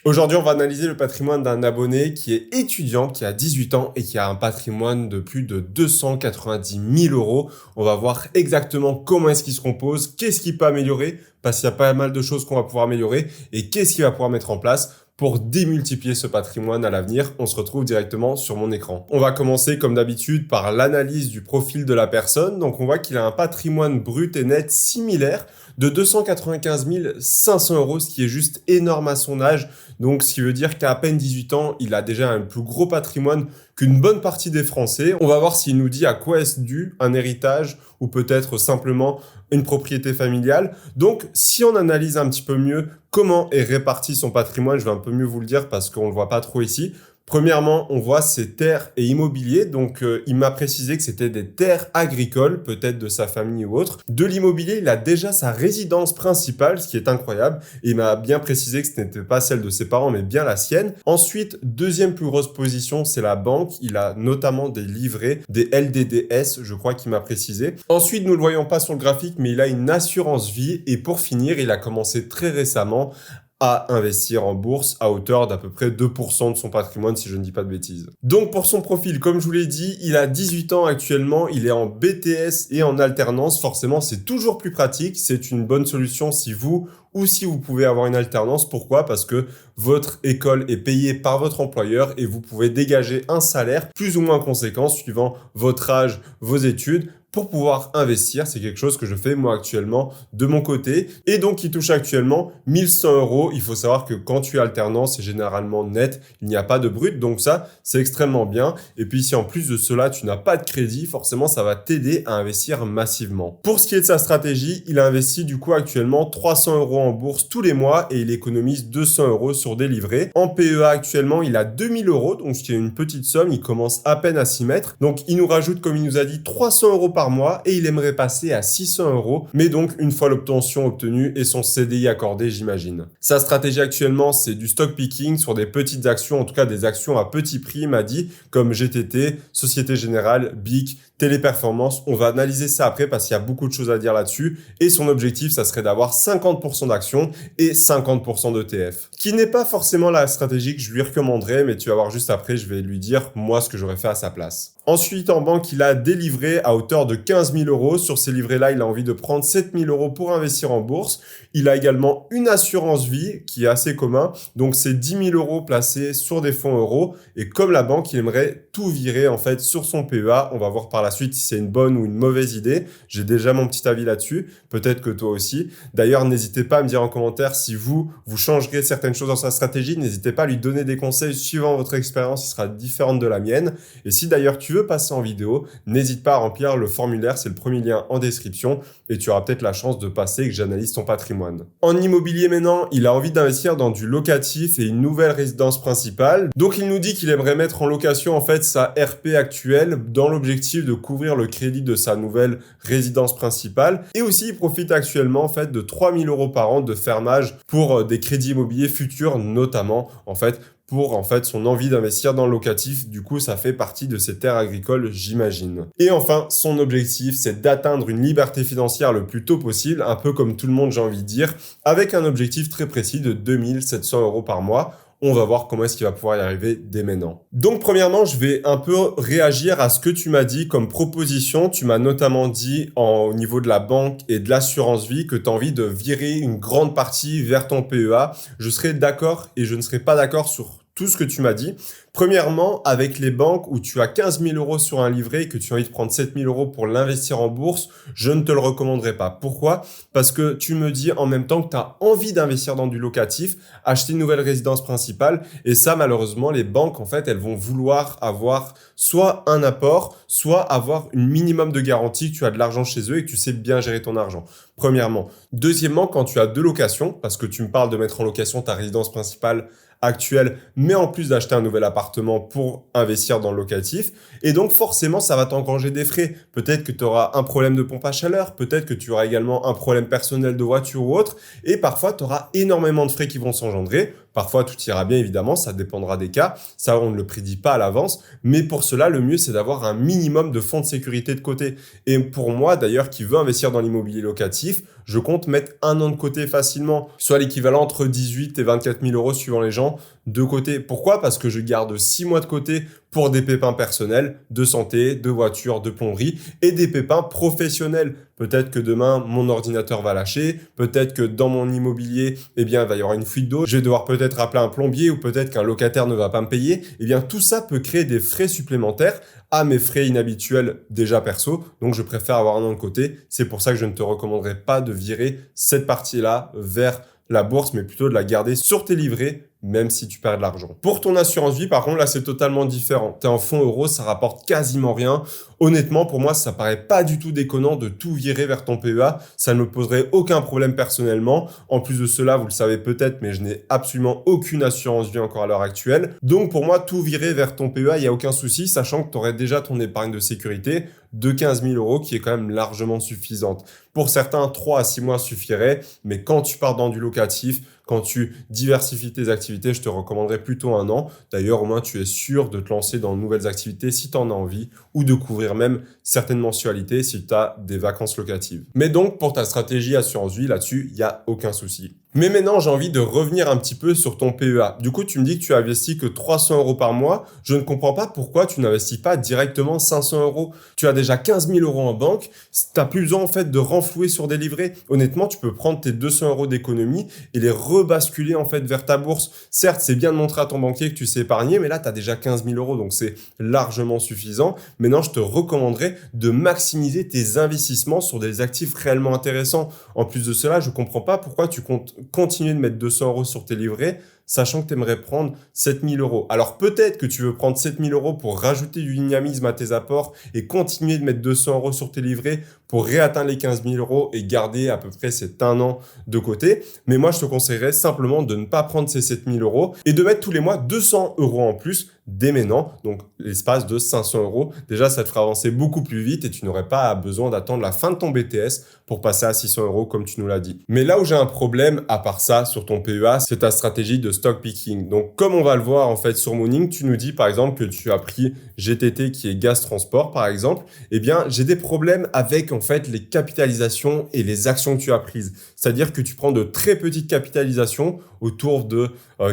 Aujourd'hui, on va analyser le patrimoine d'un abonné qui est étudiant, qui a 18 ans et qui a un patrimoine de plus de 290 000 euros. On va voir exactement comment est-ce qu'il se compose, qu'est-ce qu'il peut améliorer, parce qu'il y a pas mal de choses qu'on va pouvoir améliorer et qu'est-ce qu'il va pouvoir mettre en place pour démultiplier ce patrimoine à l'avenir. On se retrouve directement sur mon écran. On va commencer comme d'habitude par l'analyse du profil de la personne. Donc on voit qu'il a un patrimoine brut et net similaire de 295 500 euros, ce qui est juste énorme à son âge. Donc, ce qui veut dire qu'à peine 18 ans, il a déjà un plus gros patrimoine qu'une bonne partie des Français. On va voir s'il nous dit à quoi est-ce dû un héritage ou peut-être simplement une propriété familiale. Donc, si on analyse un petit peu mieux comment est réparti son patrimoine, je vais un peu mieux vous le dire parce qu'on ne le voit pas trop ici. Premièrement, on voit ses terres et immobiliers. Donc, il m'a précisé que c'était des terres agricoles, peut-être de sa famille ou autre. De l'immobilier, il a déjà sa résidence principale, ce qui est incroyable. Et il m'a bien précisé que ce n'était pas celle de ses parents, mais bien la sienne. Ensuite, deuxième plus grosse position, c'est la banque. Il a notamment des livrets, des LDDS, je crois qu'il m'a précisé. Ensuite, nous ne le voyons pas sur le graphique, mais il a une assurance vie. Et pour finir, il a commencé très récemment à investir en bourse à hauteur d'à peu près 2% de son patrimoine, si je ne dis pas de bêtises. Donc pour son profil, comme je vous l'ai dit, il a 18 ans actuellement, il est en BTS et en alternance. Forcément, c'est toujours plus pratique. C'est une bonne solution si vous ou si vous pouvez avoir une alternance. Pourquoi? Parce que votre école est payée par votre employeur et vous pouvez dégager un salaire plus ou moins conséquent suivant votre âge, vos études, pour pouvoir investir. C'est quelque chose que je fais moi actuellement de mon côté. Et donc, il touche actuellement 1100 euros. Il faut savoir que quand tu es alternant, c'est généralement net. Il n'y a pas de brut. Donc ça, c'est extrêmement bien. Et puis, si en plus de cela, tu n'as pas de crédit, forcément, ça va t'aider à investir massivement. Pour ce qui est de sa stratégie, il a investi du coup actuellement 300 euros en bourse tous les mois et il économise 200 euros sur des livrets. En PEA actuellement, il a 2000 euros. Donc, ce qui est une petite somme. Il commence à peine à s'y mettre. Donc, il nous rajoute, comme il nous a dit, 300 euros par mois et il aimerait passer à 600 euros, mais donc une fois l'obtention obtenue et son CDI accordé, j'imagine. Sa stratégie actuellement, c'est du stock picking sur des petites actions, en tout cas des actions à petit prix, il m'a dit, comme GTT, Société Générale, BIC, Téléperformance. On va analyser ça après parce qu'il y a beaucoup de choses à dire là-dessus et son objectif, ça serait d'avoir 50% d'actions et 50% d'ETF, qui n'est pas forcément la stratégie que je lui recommanderais, mais tu vas voir juste après, je vais lui dire moi ce que j'aurais fait à sa place. Ensuite, en banque, il a des livrets à hauteur de 15 000 euros. Sur ces livrets-là, il a envie de prendre 7 000 euros pour investir en bourse. Il a également une assurance vie qui est assez commun. Donc, c'est 10 000 euros placés sur des fonds euros. Et comme la banque, il aimerait tout virer en fait sur son PEA. On va voir par la suite si c'est une bonne ou une mauvaise idée. J'ai déjà mon petit avis là-dessus. Peut-être que toi aussi. D'ailleurs, n'hésitez pas à me dire en commentaire si vous changerez certaines choses dans sa stratégie. N'hésitez pas à lui donner des conseils suivant votre expérience qui sera différente de la mienne. Et si d'ailleurs tu veux passer en vidéo, n'hésite pas à remplir le formulaire, c'est le premier lien en description et tu auras peut-être la chance de passer et que j'analyse ton patrimoine. En immobilier maintenant, il a envie d'investir dans du locatif et une nouvelle résidence principale. Donc il nous dit qu'il aimerait mettre en location en fait sa RP actuelle dans l'objectif de couvrir le crédit de sa nouvelle résidence principale et aussi il profite actuellement en fait de 3 000 euros par an de fermage pour des crédits immobiliers futurs, notamment en fait pour en fait son envie d'investir dans le locatif. Du coup, ça fait partie de ses terres agricoles, j'imagine. Et enfin, son objectif, c'est d'atteindre une liberté financière le plus tôt possible, un peu comme tout le monde, j'ai envie de dire, avec un objectif très précis de 2 700 euros par mois. On va voir comment est-ce qu'il va pouvoir y arriver dès maintenant. Donc, premièrement, je vais un peu réagir à ce que tu m'as dit comme proposition. Tu m'as notamment dit au niveau de la banque et de l'assurance vie que tu as envie de virer une grande partie vers ton PEA. Je serais d'accord et je ne serais pas d'accord sur tout ce que tu m'as dit. Premièrement, avec les banques où tu as 15 000 euros sur un livret et que tu as envie de prendre 7 000 euros pour l'investir en bourse, je ne te le recommanderais pas. Pourquoi? Parce que tu me dis en même temps que tu as envie d'investir dans du locatif, acheter une nouvelle résidence principale. Et ça, malheureusement, les banques, en fait, elles vont vouloir avoir soit un apport, soit avoir une minimum de garantie que tu as de l'argent chez eux et que tu sais bien gérer ton argent. Premièrement. Deuxièmement, quand tu as deux locations, parce que tu me parles de mettre en location ta résidence principale actuelle, mais en plus d'acheter un nouvel appartement pour investir dans le locatif. Et donc, forcément, ça va t'engranger des frais. Peut-être que tu auras un problème de pompe à chaleur, peut-être que tu auras également un problème personnel de voiture ou autre. Et parfois, tu auras énormément de frais qui vont s'engendrer. Parfois, tout ira bien, évidemment, ça dépendra des cas. Ça, on ne le prédit pas à l'avance. Mais pour cela, le mieux, c'est d'avoir un minimum de fonds de sécurité de côté. Et pour moi, d'ailleurs, qui veut investir dans l'immobilier locatif, je compte mettre 1 an de côté facilement, soit l'équivalent entre 18 et 24 000 euros suivant les gens de côté. Pourquoi? Parce que je garde 6 mois de côté pour des pépins personnels, de santé, de voiture, de plomberie et des pépins professionnels. Peut-être que demain, mon ordinateur va lâcher. Peut-être que dans mon immobilier, eh bien, il va y avoir une fuite d'eau. Je vais devoir peut-être appeler un plombier ou peut-être qu'un locataire ne va pas me payer. Eh bien, tout ça peut créer des frais supplémentaires à mes frais inhabituels déjà perso. Donc, je préfère avoir 1 an de côté. C'est pour ça que je ne te recommanderais pas de virer cette partie-là vers la bourse, mais plutôt de la garder sur tes livrets, même si tu perds de l'argent. Pour ton assurance vie, par contre, là, c'est totalement différent. Tu es en fonds euros, ça rapporte quasiment rien. Honnêtement, pour moi, ça paraît pas du tout déconnant de tout virer vers ton PEA. Ça ne me poserait aucun problème personnellement. En plus de cela, vous le savez peut-être, mais je n'ai absolument aucune assurance vie encore à l'heure actuelle. Donc, pour moi, tout virer vers ton PEA, il n'y a aucun souci, sachant que tu aurais déjà ton épargne de sécurité de 15 000 euros, qui est quand même largement suffisante. Pour certains, 3 à 6 mois suffirait, mais quand tu pars dans du locatif, quand tu diversifies tes activités, je te recommanderais plutôt 1 an. D'ailleurs, au moins, tu es sûr de te lancer dans de nouvelles activités si tu en as envie ou de couvrir même certaines mensualités si tu as des vacances locatives. Mais donc, pour ta stratégie assurance vie, là-dessus, il n'y a aucun souci. Mais maintenant, j'ai envie de revenir un petit peu sur ton PEA. Du coup, tu me dis que tu investis que 300 euros par mois. Je ne comprends pas pourquoi tu n'investis pas directement 500 euros. Tu as déjà 15 000 euros en banque. Tu n'as plus besoin en fait de renflouer sur des livrets. Honnêtement, tu peux prendre tes 200 euros d'économie et les rebasculer en fait vers ta bourse. Certes, c'est bien de montrer à ton banquier que tu sais épargner, mais là, tu as déjà 15 000 euros, donc c'est largement suffisant. Maintenant, je te recommanderais de maximiser tes investissements sur des actifs réellement intéressants. En plus de cela, je ne comprends pas pourquoi tu comptes continuer de mettre 200 euros sur tes livrets, sachant que tu aimerais prendre 7 000 euros. Alors peut-être que tu veux prendre 7 000 euros pour rajouter du dynamisme à tes apports et continuer de mettre 200 euros sur tes livrets pour réatteindre les 15 000 euros et garder à peu près cet 1 an de côté. Mais moi, je te conseillerais simplement de ne pas prendre ces 7 000 euros et de mettre tous les mois 200 euros en plus dès maintenant, donc l'espace de 500 euros. Déjà, ça te fera avancer beaucoup plus vite et tu n'aurais pas besoin d'attendre la fin de ton BTS pour passer à 600 euros comme tu nous l'as dit. Mais là où j'ai un problème, à part ça, sur ton PEA, c'est ta stratégie de stock picking. Donc, comme on va le voir en fait sur Mooning, tu nous dis par exemple que tu as pris GTT qui est Gaz Transport par exemple. Eh bien, j'ai des problèmes avec en fait les capitalisations et les actions que tu as prises. C'est-à-dire que tu prends de très petites capitalisations autour de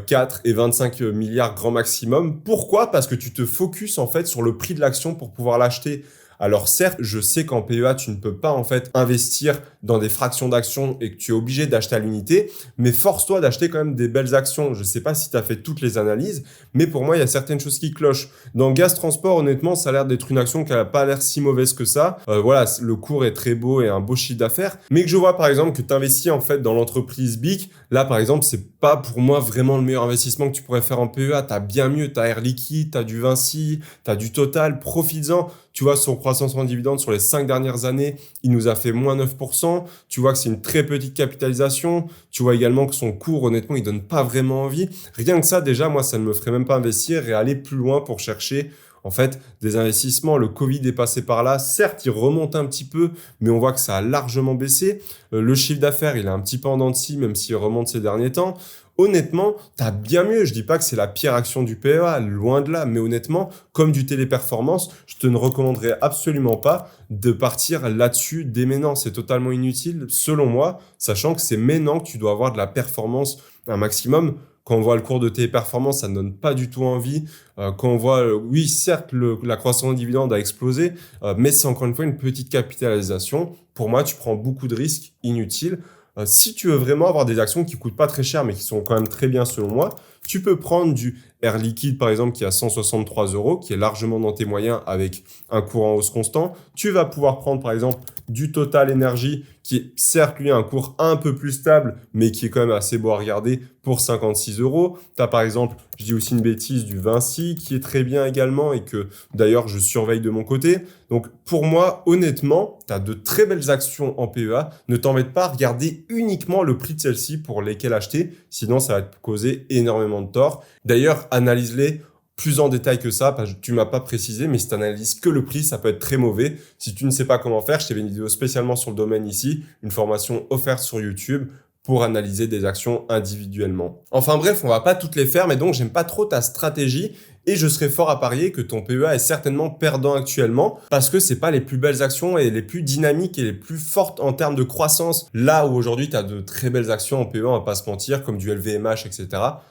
4 et 25 milliards grand maximum. Pourquoi? Parce que tu te focuses en fait sur le prix de l'action pour pouvoir l'acheter. Alors certes, je sais qu'en PEA, tu ne peux pas en fait investir dans des fractions d'actions et que tu es obligé d'acheter à l'unité, mais force-toi d'acheter quand même des belles actions. Je ne sais pas si tu as fait toutes les analyses, mais pour moi, il y a certaines choses qui clochent. Dans Gaz Transport, honnêtement, ça a l'air d'être une action qui n'a pas l'air si mauvaise que ça. Voilà, le cours est très beau et un beau chiffre d'affaires, mais que je vois par exemple que tu investis en fait dans l'entreprise BIC. Là, par exemple, c'est pas pour moi vraiment le meilleur investissement que tu pourrais faire en PEA. Tu as bien mieux, tu as Air Liquide, tu as du Vinci, tu as du Total, profites-en. Tu vois, son croissance en dividende sur les 5 dernières années, il nous a fait moins 9%. Tu vois que c'est une très petite capitalisation. Tu vois également que son cours, honnêtement, il donne pas vraiment envie. Rien que ça, déjà, moi, ça ne me ferait même pas investir et aller plus loin pour chercher en fait des investissements. Le Covid est passé par là. Certes, il remonte un petit peu, mais on voit que ça a largement baissé. Le chiffre d'affaires, il est un petit peu en dents de scie, même s'il remonte ces derniers temps. Honnêtement, tu as bien mieux. Je dis pas que c'est la pire action du PEA, loin de là. Mais honnêtement, comme du téléperformance, je te ne recommanderais absolument pas de partir là-dessus dès maintenant. C'est totalement inutile, selon moi, sachant que c'est maintenant que tu dois avoir de la performance un maximum. Quand on voit le cours de téléperformance, ça ne donne pas du tout envie. Quand on voit, oui, certes, la croissance de dividende a explosé, mais c'est encore une fois une petite capitalisation. Pour moi, tu prends beaucoup de risques inutiles. Si tu veux vraiment avoir des actions qui coûtent pas très cher, mais qui sont quand même très bien selon moi, tu peux prendre du Air Liquide, par exemple, qui est à 163 euros, qui est largement dans tes moyens avec un cours en hausse constant. Tu vas pouvoir prendre, par exemple, du Total Energy, qui est certes, lui, un cours un peu plus stable, mais qui est quand même assez beau à regarder pour 56 euros. Tu as, par exemple, je dis aussi une bêtise, du Vinci, qui est très bien également et que, d'ailleurs, je surveille de mon côté. Donc, pour moi, honnêtement, tu as de très belles actions en PEA. Ne t'embête pas à regarder uniquement le prix de celle-ci pour lesquelles acheter. Sinon, ça va te causer énormément de tort. D'ailleurs, analyse-les plus en détail que ça, parce que tu m'as pas précisé, mais si tu analyses que le prix, ça peut être très mauvais. Si tu ne sais pas comment faire, je t'ai fait une vidéo spécialement sur le domaine ici, une formation offerte sur YouTube pour analyser des actions individuellement. Enfin bref, on va pas toutes les faire, mais donc j'aime pas trop ta stratégie et je serais fort à parier que ton PEA est certainement perdant actuellement parce que c'est pas les plus belles actions et les plus dynamiques et les plus fortes en termes de croissance. Là où aujourd'hui tu as de très belles actions en PEA, on va pas se mentir, comme du LVMH, etc.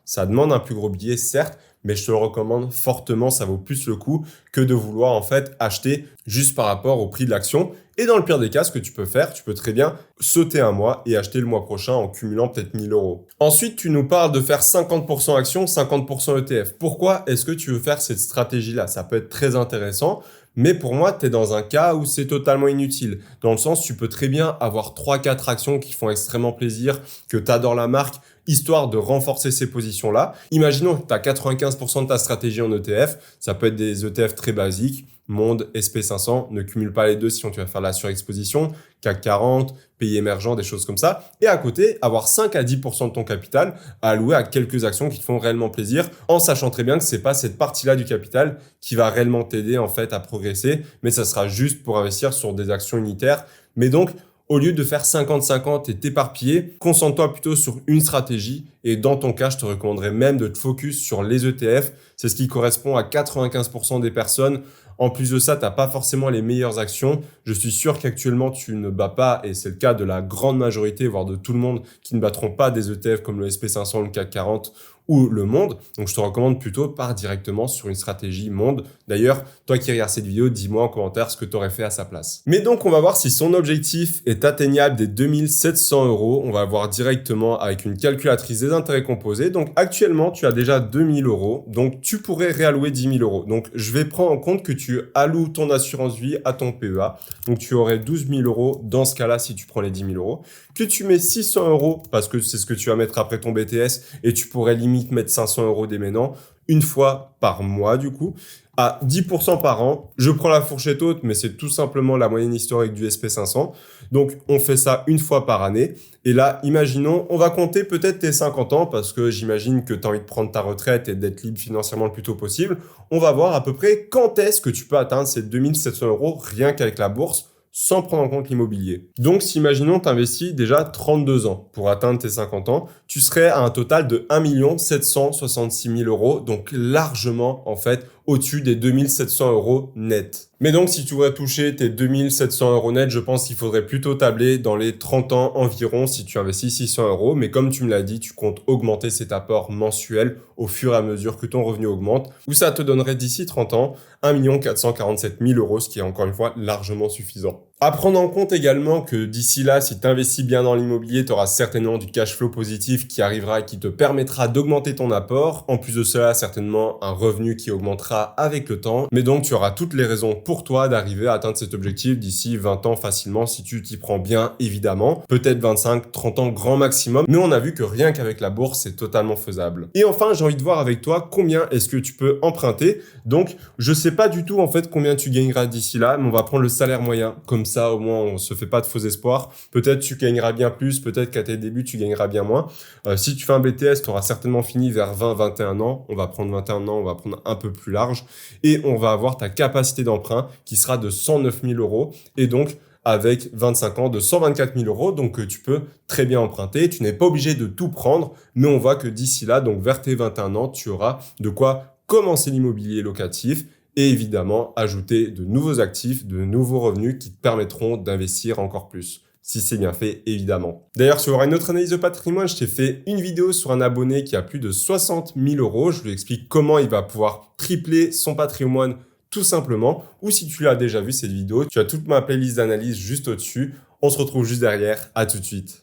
Ça demande un plus gros billet, certes, mais je te le recommande fortement, ça vaut plus le coup que de vouloir en fait acheter juste par rapport au prix de l'action. Et dans le pire des cas, ce que tu peux faire, tu peux très bien sauter un mois et acheter le mois prochain en cumulant peut-être 1000 euros. Ensuite, tu nous parles de faire 50% actions, 50% ETF. Pourquoi est-ce que tu veux faire cette stratégie-là? Ça peut être très intéressant. Mais pour moi, tu es dans un cas où c'est totalement inutile. Dans le sens, tu peux très bien avoir 3-4 actions qui font extrêmement plaisir, que tu adores la marque, histoire de renforcer ces positions-là. Imaginons que tu as 95% de ta stratégie en ETF. Ça peut être des ETF très basiques. Monde, SP500, ne cumule pas les deux sinon tu vas faire la surexposition, CAC 40, pays émergents, des choses comme ça. Et à côté, avoir 5 à 10% de ton capital à allouer à quelques actions qui te font réellement plaisir, en sachant très bien que c'est pas cette partie-là du capital qui va réellement t'aider en fait à progresser, mais ça sera juste pour investir sur des actions unitaires. Mais donc, au lieu de faire 50-50 et t'éparpiller, concentre-toi plutôt sur une stratégie. Et dans ton cas, je te recommanderais même de te focus sur les ETF. C'est ce qui correspond à 95% des personnes. En plus de ça, tu n'as pas forcément les meilleures actions. Je suis sûr qu'actuellement, tu ne bats pas, et c'est le cas de la grande majorité, voire de tout le monde, qui ne battront pas des ETF comme le SP500, le CAC 40 ou le monde. Donc, je te recommande plutôt pars directement sur une stratégie monde. D'ailleurs, toi qui regardes cette vidéo, dis-moi en commentaire ce que tu aurais fait à sa place. Mais donc, on va voir si son objectif est atteignable des 2700 euros. On va voir directement avec une calculatrice des intérêts composés. Donc, actuellement, tu as déjà 2000 euros. Donc, tu pourrais réallouer 10 000 euros. Donc, je vais prendre en compte que tu alloues ton assurance vie à ton PEA. Donc, tu aurais 12 000 euros dans ce cas-là si tu prends les 10 000 euros. Que tu mets 600 euros parce que c'est ce que tu vas mettre après ton BTS et tu pourrais limite mettre 500 euros dès maintenant, une fois par mois du coup, à 10% par an. Je prends la fourchette haute, mais c'est tout simplement la moyenne historique du SP500. Donc, on fait ça une fois par année. Et là, imaginons, on va compter peut-être tes 50 ans parce que j'imagine que tu as envie de prendre ta retraite et d'être libre financièrement le plus tôt possible. On va voir à peu près quand est-ce que tu peux atteindre ces 2700 euros rien qu'avec la bourse, sans prendre en compte l'immobilier. Donc, si imaginons tu investis déjà 32 ans pour atteindre tes 50 ans, tu serais à un total de 1 766 000 euros, donc largement en fait au-dessus des 2700 euros net. Mais donc, si tu voudrais toucher tes 2700 euros net, je pense qu'il faudrait plutôt tabler dans les 30 ans environ si tu investis 600 euros. Mais comme tu me l'as dit, tu comptes augmenter cet apport mensuel au fur et à mesure que ton revenu augmente, où ça te donnerait d'ici 30 ans 1 447 000 euros, ce qui est encore une fois largement suffisant. À prendre en compte également que d'ici là, si tu investis bien dans l'immobilier, tu auras certainement du cash flow positif qui arrivera et qui te permettra d'augmenter ton apport. En plus de cela, certainement un revenu qui augmentera avec le temps. Mais donc, tu auras toutes les raisons pour toi d'arriver à atteindre cet objectif d'ici 20 ans facilement si tu t'y prends bien, évidemment. Peut-être 25, 30 ans grand maximum. Mais on a vu que rien qu'avec la bourse, c'est totalement faisable. Et enfin, j'ai envie de voir avec toi combien est-ce que tu peux emprunter. Donc, je sais pas du tout en fait combien tu gagneras d'ici là, mais on va prendre le salaire moyen. Comme ça, au moins, on se fait pas de faux espoirs. Peut-être tu gagneras bien plus, peut-être qu'à tes débuts, tu gagneras bien moins. Si tu fais un BTS, tu auras certainement fini vers 20-21 ans. On va prendre 21 ans, on va prendre un peu plus large. Et on va avoir ta capacité d'emprunt qui sera de 109 000 euros. Et donc, avec 25 ans de 124 000 euros, donc tu peux très bien emprunter. Tu n'es pas obligé de tout prendre, mais on voit que d'ici là, donc vers tes 21 ans, tu auras de quoi commencer l'immobilier locatif et évidemment ajouter de nouveaux actifs, de nouveaux revenus qui te permettront d'investir encore plus. Si c'est bien fait, évidemment. D'ailleurs, si tu auras une autre analyse de patrimoine, je t'ai fait une vidéo sur un abonné qui a plus de 60 000 euros. Je lui explique comment il va pouvoir tripler son patrimoine tout simplement. Ou si tu l'as déjà vu cette vidéo, tu as toute ma playlist d'analyse juste au-dessus. On se retrouve juste derrière. À tout de suite.